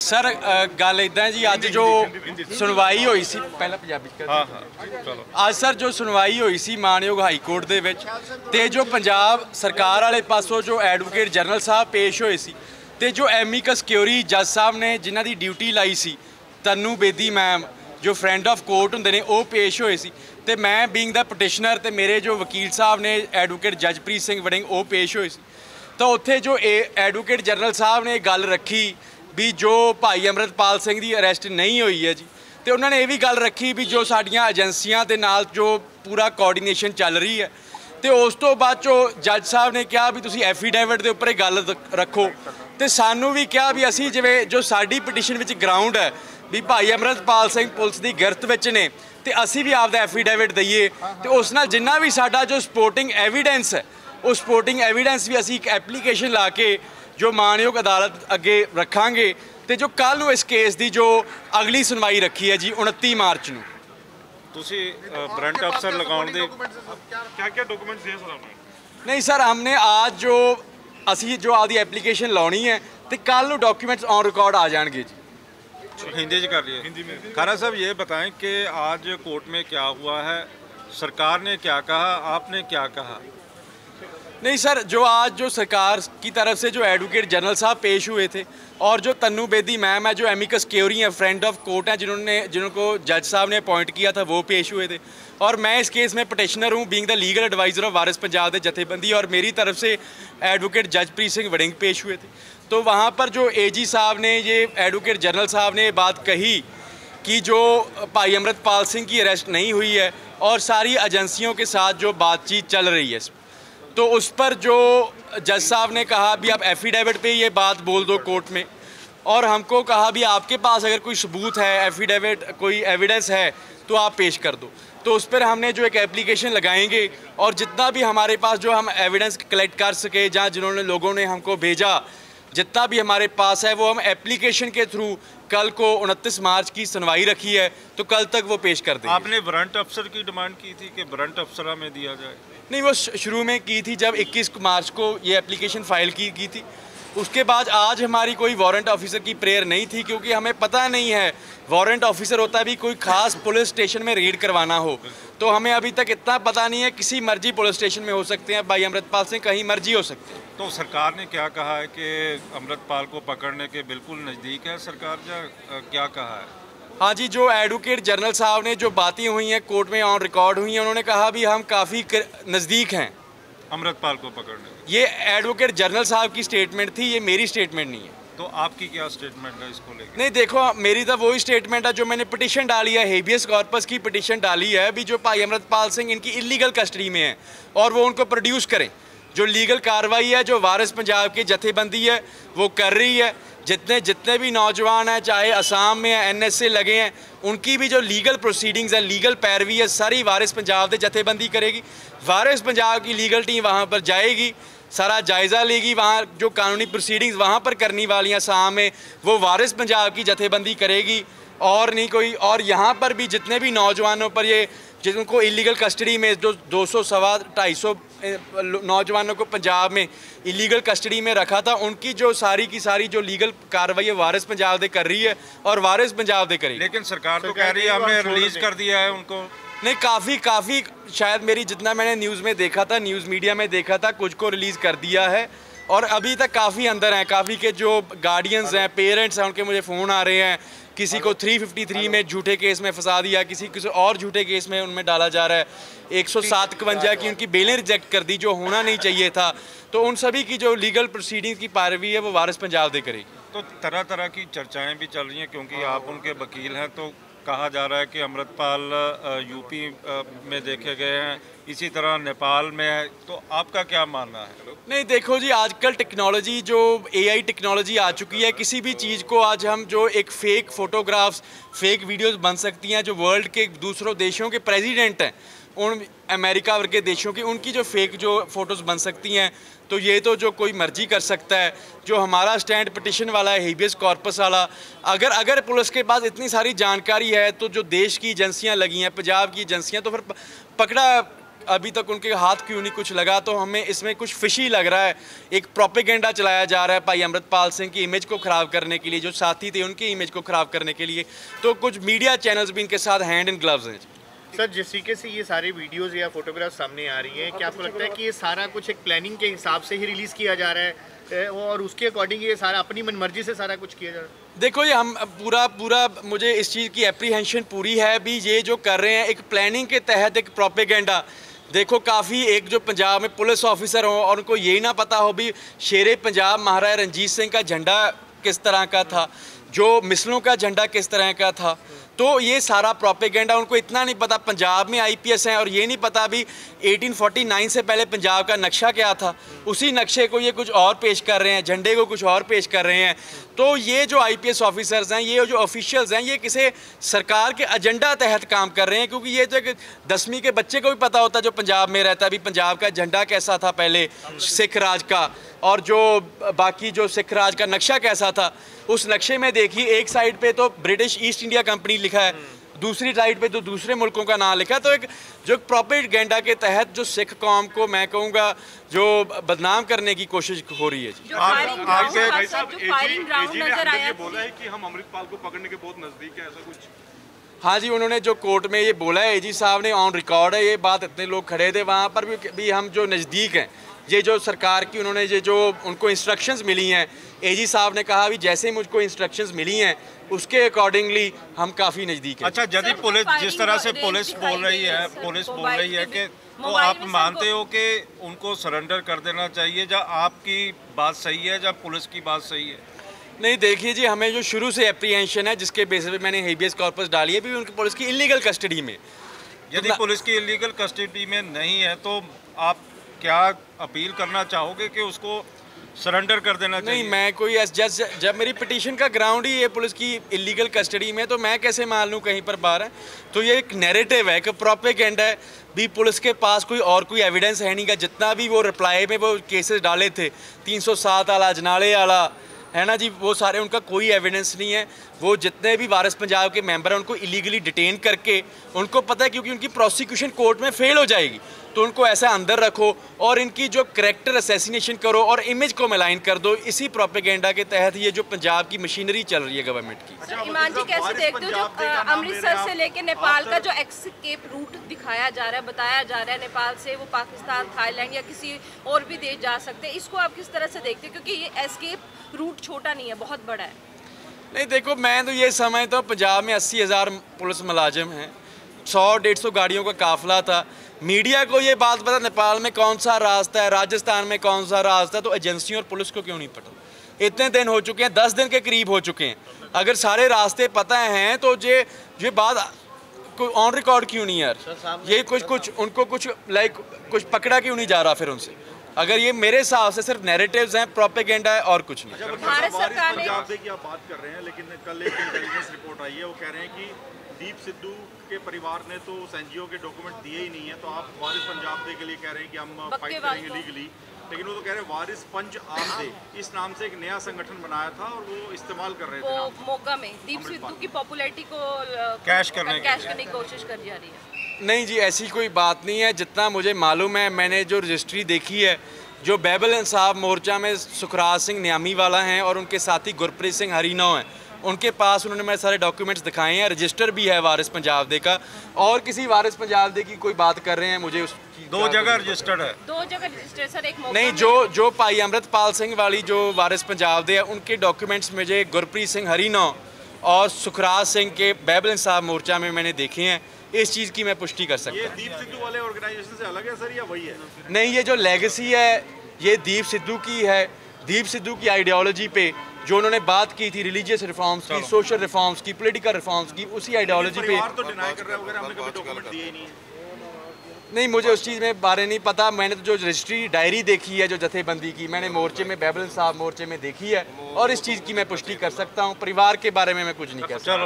Sir गल इदा जी अज जो सुनवाई हुई सी पहला पंजाबी चलो अज सर जो सुनवाई हुई सी मानयोग हाई कोर्ट दे विच ते जो पंजाब सरकार वाले पासों जो एडवोकेट जनरल साहब पेश होए सी ते जो एमिकस क्योरी जज साहब ने जिन्हां दी ड्यूटी लाई सी तन्नू बेदी मैम जो फ्रेंड ऑफ कोर्ट हुंदे ने वो पेश होए सी ते मैं बीइंग द पटिशनर ते मेरे जो वकील साहब ने एडवोकेट जजप्रीत सिंह वड़िंग वो पेश होए सी। तो उत्थे जो एडवोकेट जनरल साहब ने गल रखी भी जो भाई अमृतपाल सिंह की अरेस्ट नहीं हुई है जी, तो उन्होंने ये भी गल रखी भी जो साडियां एजेंसियां दे नाल जो पूरा कोआर्डीनेशन चल रही है। तो उस तो बाद जो जज साहब ने कहा भी तुसीं एफीडेविट के उपर गल रखो, तो सानू भी कहा भी असी जिवें जो साडी पटिशन विच ग्राउंड है भी भाई अमृतपाल सिंह पुलिस की गिरफ्त विच ने तो असी भी आपदा एफीडेविट दईए, तो उस नाल जिन्ना भी साडा जो सपोर्टिंग एविडेंस है उस सपोर्टिंग एविडेंस भी असी एक एप्लीकेशन ला के जो मानयोग अदालत अगे रखांगे। तो जो कल इस केस की जो अगली सुनवाई रखी है जी 29 मार्च नूं। तुसी वारंट अफसर लगाउण दे क्या डॉक्यूमेंट्स दिए सर आपने? नहीं सर, हमने आज जो असी जो आदि एप्लीकेशन लानी है तो कल नूं डॉक्यूमेंट्स ऑन रिकॉर्ड आ जाएंगे जी। हिंदी च कर लिए। खारा साहब ये बताएं कि आज कोर्ट में क्या हुआ है, सरकार ने क्या कहा, आपने क्या कहा? नहीं सर, जो आज जो सरकार की तरफ से जो एडवोकेट जनरल साहब पेश हुए थे और जो तन्नू बेदी मैम है जो एमिकस क्योरी हैं फ्रेंड ऑफ कोर्ट हैं जिनको जज साहब ने अपॉइंट किया था वो पेश हुए थे, और मैं इस केस में पटिशनर हूँ being the legal adviser of Waris Punjab के जथेबंदी, और मेरी तरफ से एडवोकेट जजप्रीत सिंह वड़िंग पेश हुए थे। तो वहाँ पर जो AG साहब ने ये एडवोकेट जनरल साहब ने ये बात कही कि जो भाई अमृतपाल सिंह की अरेस्ट नहीं हुई है और सारी एजेंसियों के साथ जो बातचीत चल रही है, तो उस पर जो जज साहब ने कहा भी आप एफिडेविट पे ये बात बोल दो कोर्ट में, और हमको कहा भी आपके पास अगर कोई सबूत है, एफिडेविट कोई एविडेंस है तो आप पेश कर दो। तो उस पर हमने जो एक एप्लीकेशन लगाएंगे और जितना भी हमारे पास जो हम एविडेंस कलेक्ट कर सके जहाँ जिन्होंने लोगों ने हमको भेजा जितना भी हमारे पास है वो हम एप्लीकेशन के थ्रू कल को 29 मार्च की सुनवाई रखी है तो कल तक वो पेश कर देंगे। आपने वारंट अफसर की डिमांड की थी कि वारंट अफसर हमें दिया जाए? नहीं, वो शुरू में की थी जब 21 मार्च को ये एप्लीकेशन फ़ाइल की थी। उसके बाद आज हमारी कोई वारंट ऑफिसर की प्रेयर नहीं थी, क्योंकि हमें पता नहीं है वारंट ऑफिसर होता भी कोई ख़ास पुलिस स्टेशन में रेड करवाना हो, तो हमें अभी तक इतना पता नहीं है। किसी मर्जी पुलिस स्टेशन में हो सकते हैं भाई अमृतपाल सिंह, कहीं मर्जी हो सकते हैं। तो सरकार ने क्या कहा है कि अमृतपाल को पकड़ने के बिल्कुल नज़दीक है सरकार, या क्या कहा है? हाँ जी, जो एडवोकेट जनरल साहब ने जो बातें हुई हैं कोर्ट में ऑन रिकॉर्ड हुई हैं, उन्होंने कहा भी हम काफ़ी नज़दीक हैं अमृतपाल को पकड़ने। ये एडवोकेट जनरल साहब की स्टेटमेंट थी, ये मेरी स्टेटमेंट नहीं है। तो आपकी क्या स्टेटमेंट है इसको लेकर? नहीं देखो, मेरी तो वही स्टेटमेंट है जो मैंने पिटीशन डाली है, हेबियस कॉर्पस की पिटीशन डाली है भी जो भाई अमृतपाल सिंह इनकी इलीगल कस्टडी में है और वो उनको प्रोड्यूस करें। जो लीगल कार्रवाई है जो वारिस पंजाब की जथेबंदी है वो कर रही है, जितने भी नौजवान हैं चाहे असम में है NSA लगे हैं उनकी भी जो लीगल प्रोसीडिंग्स है, लीगल पैरवी है, सारी वारिस पंजाब की जथेबंदी करेगी। वारिस पंजाब की लीगल टीम वहाँ पर जाएगी, सारा जायज़ा लेगी, वहाँ जो कानूनी प्रोसीडिंग्स वहाँ पर करनी वाली हैं असम में वो वारिस पंजाब की जथेबंदी करेगी और नहीं कोई। और यहाँ पर भी जितने भी नौजवानों पर ये जिनको इलीगल कस्टडी में जो 200 सवा 250 नौजवानों को पंजाब में इलीगल कस्टडी में रखा था, उनकी जो सारी की सारी जो लीगल कार्रवाई है वारिस पंजाब दे कर रही है और वारिस पंजाब दे करेगी। लेकिन सरकार तो कह रही है हमने रिलीज़ कर दिया है उनको। नहीं, काफ़ी शायद मेरी जितना मैंने न्यूज़ में देखा था, न्यूज़ मीडिया में देखा था, कुछ को रिलीज़ कर दिया है और अभी तक काफ़ी अंदर हैं। काफ़ी के जो गार्डियंस हैं, पेरेंट्स हैं, उनके मुझे फ़ोन आ रहे हैं। किसी को 353 में झूठे केस में फंसा दिया, किसी और झूठे केस में उनमें डाला जा रहा है। 107-51 की उनकी बेलें रिजेक्ट कर दी जो होना नहीं चाहिए था। तो उन सभी की जो लीगल प्रोसीडिंग्स की पैरवी है वो वारिस पंजाब दे करेगी। तो तरह तरह की चर्चाएं भी चल रही हैं क्योंकि आप उनके वकील हैं, तो कहा जा रहा है कि अमृतपाल यूपी में देखे गए हैं, इसी तरह नेपाल में है, तो आपका क्या मानना है? नहीं देखो जी, आजकल टेक्नोलॉजी जो AI टेक्नोलॉजी आ चुकी है, किसी भी चीज़ को आज हम जो एक फ़ेक फ़ोटोग्राफ्स, फेक वीडियोस बन सकती हैं। जो वर्ल्ड के दूसरों देशों के प्रेसिडेंट हैं, उन अमेरिका वर्ग के देशों की उनकी जो फेक जो फ़ोटोज़ बन सकती हैं, तो ये तो जो कोई मर्जी कर सकता है। जो हमारा स्टैंड पिटिशन वाला है, हेबियस कॉर्पस वाला, अगर पुलिस के पास इतनी सारी जानकारी है तो जो देश की एजेंसियां लगी हैं, पंजाब की एजेंसियां, तो फिर पकड़ा अभी तक उनके हाथ क्यों नहीं कुछ लगा, तो हमें इसमें कुछ फिशी लग रहा है। एक प्रोपेगेंडा चलाया जा रहा है भाई अमृतपाल सिंह की इमेज को ख़राब करने के लिए, जो साथी थे उनकी इमेज को ख़राब करने के लिए। तो कुछ मीडिया चैनल्स भी इनके साथ हैंड इन ग्लव्स हैं। सर, जिस तरीके से ये सारे वीडियोस या फोटोग्राफ सामने आ रही हैं, क्या आपको लगता है कि ये सारा कुछ एक प्लानिंग के हिसाब से ही रिलीज़ किया जा रहा है और उसके अकॉर्डिंग ये सारा अपनी मनमर्जी से सारा कुछ किया जा रहा है? देखो, ये हम पूरा मुझे इस चीज़ की एप्रीहेंशन पूरी है भी, ये जो कर रहे हैं एक प्लानिंग के तहत एक प्रोपेगेंडा। देखो, काफ़ी एक जो पंजाब में पुलिस ऑफिसर हो और उनको यही ना पता हो भी शेरे पंजाब महाराजा रंजीत सिंह का झंडा किस तरह का था, जो मिसलों का झंडा किस तरह का था। तो ये सारा प्रोपेगेंडा, उनको इतना नहीं पता पंजाब में आईपीएस हैं और ये नहीं पता भी 1849 से पहले पंजाब का नक्शा क्या था। उसी नक्शे को ये कुछ और पेश कर रहे हैं, झंडे को कुछ और पेश कर रहे हैं। तो ये जो आईपीएस ऑफिसर्स हैं, ये जो ऑफिशियल्स हैं, ये किसी सरकार के एजेंडा तहत काम कर रहे हैं। क्योंकि ये तो 10वीं के बच्चे को भी पता होता है जो पंजाब में रहता है भी पंजाब का झंडा कैसा था पहले सिख राज का, और जो बाकी जो सिख राज का नक्शा कैसा था। उस नक्शे में देखिए, एक साइड पे तो ब्रिटिश ईस्ट इंडिया कंपनी लिखा है, दूसरी साइड पे तो दूसरे मुल्कों का नाम लिखा है। तो एक जो प्रोपेगेंडा के तहत जो सिख कौम को, मैं कहूँगा, जो बदनाम करने की कोशिश हो रही है जी। भाई साहब, एजी ने ये बोला है कि हम अमृतपाल को पकड़ने के बहुत नजदीक है, ऐसा कुछ? हाँ जी, उन्होंने जो कोर्ट में ये बोला है, एजी साहब ने, ऑन रिकॉर्ड है ये बात, इतने लोग खड़े थे वहाँ पर भी हम जो नज़दीक हैं। ये जो सरकार की उन्होंने ये जो उनको इंस्ट्रक्शंस मिली हैं, एजी साहब ने कहा भी जैसे ही मुझको इंस्ट्रक्शंस मिली हैं उसके अकॉर्डिंगली हम काफ़ी नज़दीक हैं। अच्छा, यदि पुलिस जिस तरह से पुलिस बोल रही है कि तो आप मानते हो कि उनको सरेंडर कर देना चाहिए, या आपकी बात सही है या पुलिस की बात सही है? नहीं, देखिए जी, हमें जो शुरू से एप्रीहेंशन है, जिसके बेसिस पे मैंने हेबियस कॉर्पस डाली है भी उनकी पुलिस की इलीगल कस्टडी में। यदि पुलिस की इलीगल कस्टडी में नहीं है तो आप क्या अपील करना चाहोगे कि उसको सरेंडर कर देना चाहिए? नहीं, मैं कोई जब मेरी पिटीशन का ग्राउंड ही है पुलिस की इलीगल कस्टडी में, तो मैं कैसे मान लूँ कहीं पर बाहर है। तो ये एक नैरेटिव है, एक प्रोपेगेंडा है भी। पुलिस के पास कोई एविडेंस है नहीं का। जितना भी वो रिप्लाई में वो केसेस डाले थे, 307 वाला, अजनाले वाला, है ना जी, वो सारे उनका कोई एविडेंस नहीं है। वो जितने भी वारिस पंजाब के मेंबर हैं उनको इलीगली डिटेन करके, उनको पता है क्योंकि उनकी प्रोसिक्यूशन कोर्ट में फेल हो जाएगी, तो उनको ऐसा अंदर रखो और इनकी जो करैक्टर असैसिनेशन करो और इमेज को मिलाइन कर दो। इसी प्रोपेगेंडा के तहत ये जो पंजाब की मशीनरी चल रही है गवर्नमेंट की। ईमान जी, कैसे देखते हो जो अमृतसर से लेके नेपाल का जो एस्केप रूट दिखाया जा रहा है, बताया जा रहा है नेपाल से वो पाकिस्तान, थाईलैंड या किसी और भी देश जा सकते हैं, इसको आप किस तरह से देखते हो? क्योंकि ये एस्केप रूट छोटा नहीं है, बहुत बड़ा है। नहीं, देखो, मैं तो ये समझता हूँ पंजाब में 80,000 पुलिस मुलाजिम हैं, 100-150 गाड़ियों का काफिला था। मीडिया को ये बात पता नेपाल में कौन सा रास्ता है, राजस्थान में कौन सा रास्ता है, तो एजेंसियों और पुलिस को क्यों नहीं पता? इतने दिन हो चुके हैं, 10 दिन के करीब हो चुके हैं। अगर सारे रास्ते पता हैं तो ये बात कोई ऑन रिकॉर्ड क्यों नहीं यार? ये कुछ उनको कुछ पकड़ा क्यों नहीं जा रहा फिर उनसे? अगर ये मेरे हिसाब से सिर्फ नैरेटिव्स हैं, प्रोपेगेंडा है और कुछ नहीं। भारत सरकार ने पंजाब की आप बात कर रहे हैं, लेकिन कल एक इंटेलिजेंस रिपोर्ट आई है, वो कह रहे हैं कि दीप सिद्धू के परिवार ने तो उस एनजीओ के डॉक्यूमेंट दिए ही नहीं है, तो आप वारिस पंजाब डे के लिए कह रहे हैं कि हम फाइट करेंगे लीगली। लेकिन वो तो कह रहे हैं वारिस पंच आम डे, इस नाम से एक नया संगठन बनाया था और वो इस्तेमाल कर रहे थे वो मोगा में दीप सिद्धू की पॉपुलैरिटी को कैश करने की कोशिश कर जा रही है। नहीं जी, ऐसी कोई बात नहीं है। जितना मुझे मालूम है, मैंने जो रजिस्ट्री देखी है, जो बैबल इंसाफ मोर्चा में सुखराज सिंह न्यामी वाला हैं और उनके साथी गुरप्रीत सिंह हरीनौ हैं, उनके पास उन्होंने मेरे सारे डॉक्यूमेंट्स दिखाए हैं। रजिस्टर भी है वारिस पंजाब डे का, और किसी वारिस पंजाब डे की कोई बात कर रहे हैं, मुझे उस 2 जगह रजिस्टर्ड है। 2 जगह रजिस्टर्ड सर, एक नहीं, जो भाई अमृतपाल सिंह वाली जो वारिस पंजाब डे है, उनके डॉक्यूमेंट्स मुझे गुरप्रीत सिंह हरीनौ और सुखराज सिंह के बैबल इंसाफ मोर्चा में मैंने देखे हैं। इस चीज़ की मैं पुष्टि कर सकता हूँ। ये दीप सिद्धू वाले ऑर्गेनाइजेशन से अलग है सर, या वही है? नहीं, ये जो लेगेसी है ये दीप सिद्धू की है। दीप सिद्धू की आइडियोलॉजी पे जो उन्होंने बात की थी, रिलीजियस रिफॉर्म्स की, सोशल रिफॉर्म्स की, पॉलिटिकल रिफॉर्म्स की, उसी आइडियोलॉजी पे तो डिनाई कर रहा है वगैरह, हमने कभी डॉक्यूमेंट दिए ही नहीं है। नहीं, मुझे उस चीज़ में बारे नहीं पता। मैंने तो जो रजिस्ट्री डायरी देखी है जो जथेबंदी की, मैंने मोर्चे में बैबल साहब मोर्चे में देखी है और इस चीज़ की मैं पुष्टि कर सकता हूँ। परिवार के बारे में मैं कुछ नहीं कह सकता।